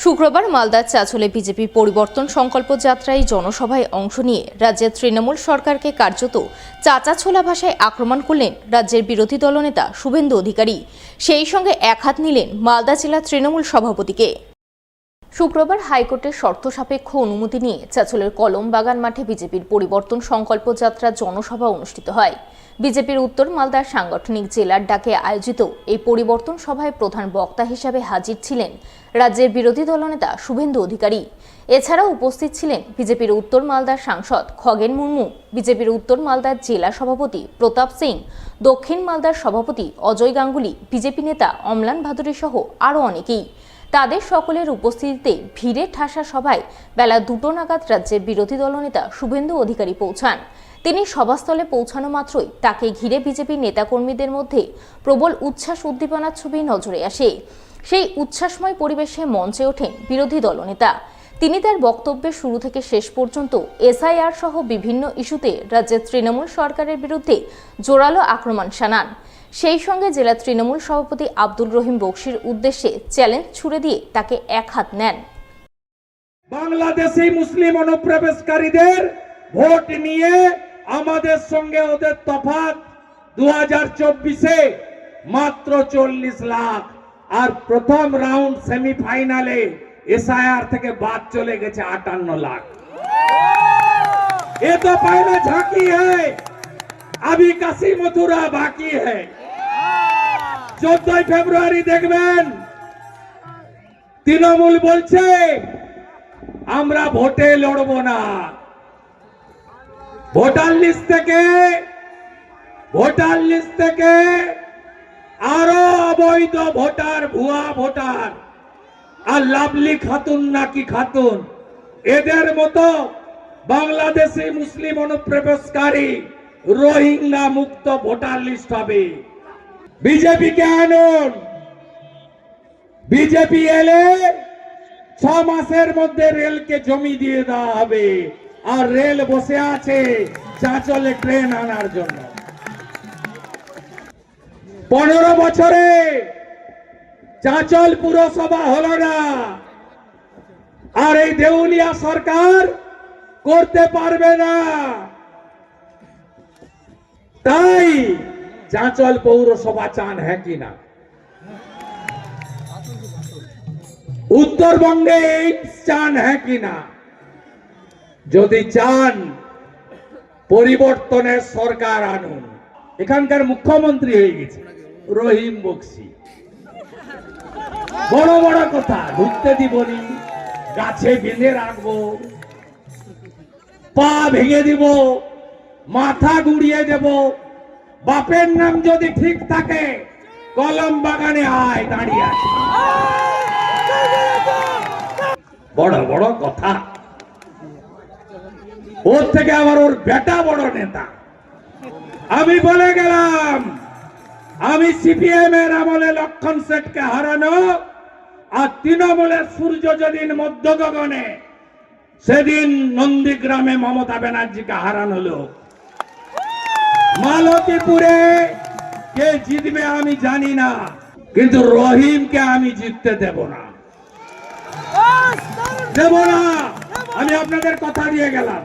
শুক্রবার মালদার চাঁচলে বিজেপি পরিবর্তন সংকল্প যাত্রায় জনসভায় অংশ নিয়ে রাজ্যের তৃণমূল সরকারকে কার্যত চাঁচাছোলা ভাষায় আক্রমণ করলেন রাজ্যের বিরোধী দলনেতা শুভেন্দু অধিকারী। সেই সঙ্গে একহাত নিলেন মালদা জেলা তৃণমূল সভাপতিকে। শুক্রবার হাইকোর্টের শর্ত সাপেক্ষ অনুমতি নিয়ে চাঁচলের কলম বাগান মাঠে বিজেপির পরিবর্তন সংকল্প যাত্রা জনসভা অনুষ্ঠিত হয়। বিজেপির উত্তর মালদার সাংগঠনিক জেলার ডাকে আয়োজিত এই পরিবর্তন সভায় প্রধান বক্তা হিসাবে হাজির ছিলেন রাজ্যের বিরোধী দলনেতা শুভেন্দু অধিকারী। এছাড়াও উপস্থিত ছিলেন বিজেপির উত্তর মালদার সাংসদ খগেন মুর্মু, বিজেপির উত্তর মালদার জেলা সভাপতি প্রতাপ সিং, দক্ষিণ মালদার সভাপতি অজয় গাঙ্গুলি, বিজেপি নেতা অম্লান ভাদুরী সহ আরও অনেকেই। তাদের সকলের উপস্থিতিতে ভিড়ে ঠাসা সভায় বেলা 2টো নাগাদ রাজ্যের বিরোধী দলনেতা শুভেন্দু অধিকারী পৌঁছান। তিনি সভাস্থলে পৌঁছানো মাত্রই তাকে ঘিরে বিজেপির নেতাকর্মীদের মধ্যে প্রবল উচ্ছ্বাস উদ্দীপনার ছবি নজরে আসে। সেই উচ্ছ্বাসময় পরিবেশে মঞ্চে ওঠেন বিরোধী দলনেতা। তিনি তার বক্তব্যের শুরু থেকে শেষ পর্যন্ত এসআইআর সহ বিভিন্ন ইস্যুতে রাজ্যের তৃণমূল সরকারের বিরুদ্ধে জোরালো আক্রমণ শানান। সেই সঙ্গে জেলা তৃণমূল সভাপতি আব্দুল রহিম বক্সির উদ্দেশ্যে চ্যালেঞ্জ ছুড়ে দিয়ে তাকে এক হাত নেন। বাংলাদেশি মুসলিম অনুপ্রবেশকারীদের ভোট নিয়ে আমাদের সঙ্গে ওদের তফাৎ 2024-এ মাত্র 40 লাখ, আর প্রথম রাউন্ড সেমিফাইনালে एसआईआर থেকে বাদ চলে গেছে 58 লাখ। ये तो पहले झांकी है, अभी काशी मथुरा बाकी है। 14 ফেব্রুয়ারি দেখবেন তৃণমূল বলছে আমরা ভোটে লড়বো না, ভোটার লিস্ট থেকে আরো অবৈধ ভোটার, ভুয়া ভোটার আর লাভলি খাতুন নাকি খাতুন, এদের মতো বাংলাদেশি মুসলিম অনুপ্রবেশকারী রোহিঙ্গা মুক্ত ভোটার লিস্ট হবে। বিজেপি কে আনুন, বিজেপি এলে 6 মাসের মধ্যে রেলকে জমি দিয়ে দেওয়া হবে, আর রেল বসে আছে চাঁচলে ট্রেন আনার জন্য। 15 বছরে চাঁচল পুরসভা হলো না, আর এই দেউলিয়া সরকার করতে পারবে না। তাই চাঁচল পৌরসভা চান হ্যাঁ কি না? উত্তরবঙ্গে এইমস চান হ্যাঁ কি না? যদি চান পরিবর্তনের সরকার আনুন। এখানকার মুখ্যমন্ত্রী হয়ে গেছে রহিম বক্সি। বড় বড় কথা, ঢুকতে দিবনি, গাছে বেঁধে রাখবো, পা ভেঙে দিব, মাথা গুড়িয়ে দেব, বাপের নাম যদি ঠিক থাকে কলম বাগানে আয় দাঁড়িয়ে আছে। বড় বড় কথা, ওর থেকে আবার ওর বেটা বড় নেতা। আমি বলে গেলাম, আমি সিপিএম এর আমলে লক্ষণ শেঠকে হারানো, আর তৃণমূলের সূর্য যেদিন মধ্য গগনে, সেদিন নন্দীগ্রামে মমতা ব্যানার্জিকে হারানো লোক। মালতীপুরে কে জিতবে আমি জানি না, কিন্তু রহিমকে আমি জিততে দেব না, আমি আপনাদের কথা দিয়ে গেলাম।